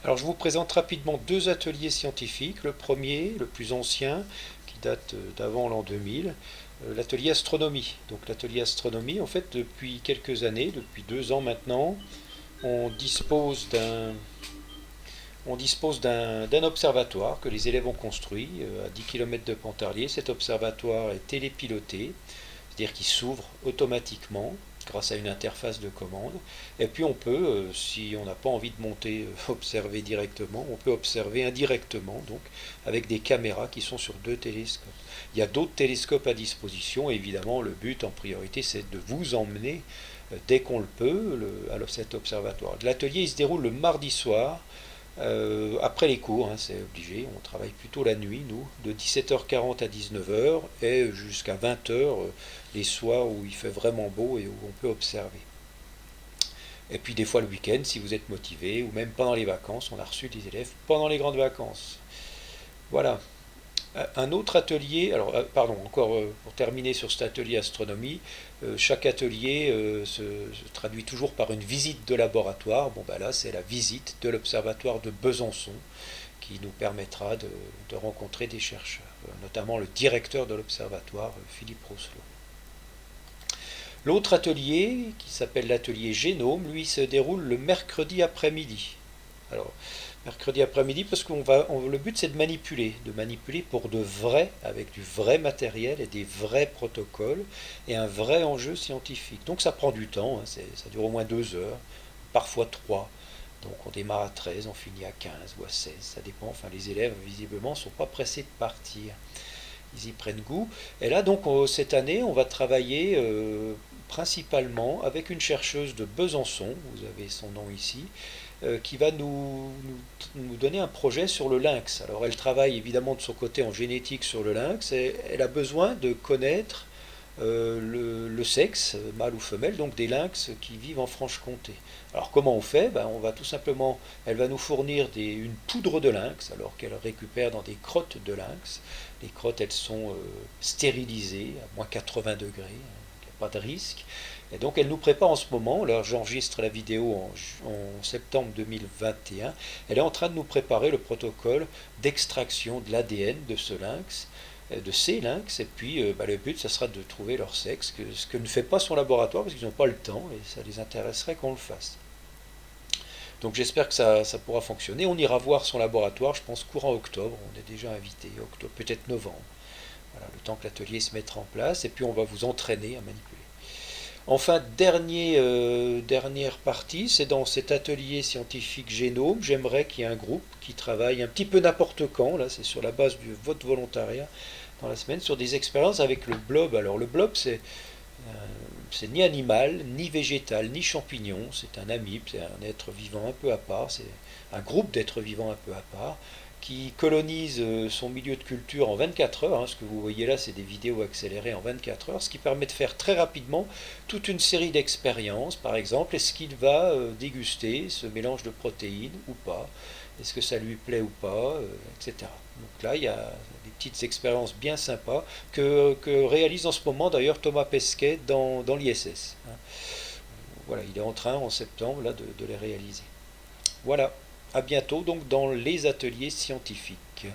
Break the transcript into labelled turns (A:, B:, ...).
A: Alors je vous présente rapidement deux ateliers scientifiques. Le premier, le plus ancien, qui date d'avant l'an 2000, l'atelier astronomie. Donc l'atelier astronomie, en fait, depuis quelques années, depuis 2 ans maintenant, on dispose d'un observatoire que les élèves ont construit à 10 km de Pontarlier. Cet observatoire est télépiloté, c'est-à-dire qu'il s'ouvre automatiquement grâce à une interface de commande. Et puis on peut, si on n'a pas envie de monter, observer directement, on peut observer indirectement, donc avec des caméras qui sont sur deux télescopes. Il y a d'autres télescopes à disposition, et évidemment le but en priorité c'est de vous emmener dès qu'on le peut à cet observatoire. L'atelier il se déroule le mardi soir, après les cours, hein, c'est obligé, on travaille plutôt la nuit, nous, de 17h40 à 19h et jusqu'à 20h les soirs où il fait vraiment beau et où on peut observer. Et puis des fois le week-end, si vous êtes motivé, ou même pendant les vacances, on a reçu des élèves pendant les grandes vacances. Voilà. Un autre atelier, alors pardon, encore pour terminer sur cet atelier astronomie, chaque atelier se traduit toujours par une visite de laboratoire. Bon ben là c'est la visite de l'observatoire de Besançon qui nous permettra de rencontrer des chercheurs, notamment le directeur de l'observatoire, Philippe Rousselot. L'autre atelier, qui s'appelle l'atelier Génome, lui se déroule le mercredi après-midi. Alors, mercredi après-midi, parce le but c'est de manipuler pour de vrai, avec du vrai matériel et des vrais protocoles et un vrai enjeu scientifique. Donc ça prend du temps, hein, ça dure au moins 2 heures, parfois 3. Donc on démarre à 13, on finit à 15 ou à 16, ça dépend. Enfin, les élèves visiblement ne sont pas pressés de partir. Ils y prennent goût. Et là, donc, cette année, on va travailler principalement avec une chercheuse de Besançon, vous avez son nom ici, qui va nous donner un projet sur le lynx. Alors, elle travaille évidemment de son côté en génétique sur le lynx et elle a besoin de connaître le sexe, mâle ou femelle, donc des lynx qui vivent en Franche-Comté. Alors comment on fait? Ben, on va tout simplement, elle va nous fournir une poudre de lynx, alors qu'elle récupère dans des crottes de lynx. Les crottes, elles sont stérilisées à moins 80 degrés, il n'y a pas de risque. Et donc elle nous prépare en ce moment, là j'enregistre la vidéo en septembre 2021, elle est en train de nous préparer le protocole d'extraction de l'ADN de ce lynx, de ces lynx, et puis le but, ça sera de trouver leur sexe, ce que ne fait pas son laboratoire, parce qu'ils n'ont pas le temps, et ça les intéresserait qu'on le fasse. Donc j'espère que ça pourra fonctionner. On ira voir son laboratoire, je pense, courant octobre, on est déjà invité, octobre, peut-être novembre. Voilà, le temps que l'atelier se mette en place, et puis on va vous entraîner à manipuler. Enfin, dernière partie, c'est dans cet atelier scientifique génome, j'aimerais qu'il y ait un groupe qui travaille un petit peu n'importe quand, là c'est sur la base de votre volontariat dans la semaine, sur des expériences avec le blob. Alors le blob c'est ni animal, ni végétal, ni champignon, c'est un amibe, c'est un être vivant un peu à part, c'est un groupe d'êtres vivants un peu à part, qui colonise son milieu de culture en 24 heures. Hein. Ce que vous voyez là, c'est des vidéos accélérées en 24 heures, ce qui permet de faire très rapidement toute une série d'expériences. Par exemple, est-ce qu'il va déguster ce mélange de protéines ou pas? Est-ce que ça lui plaît ou pas, etc. Donc là, il y a des petites expériences bien sympas que réalise en ce moment d'ailleurs Thomas Pesquet dans l'ISS. Hein. Voilà, il est en train en septembre là, de les réaliser. Voilà, à bientôt donc dans les ateliers scientifiques.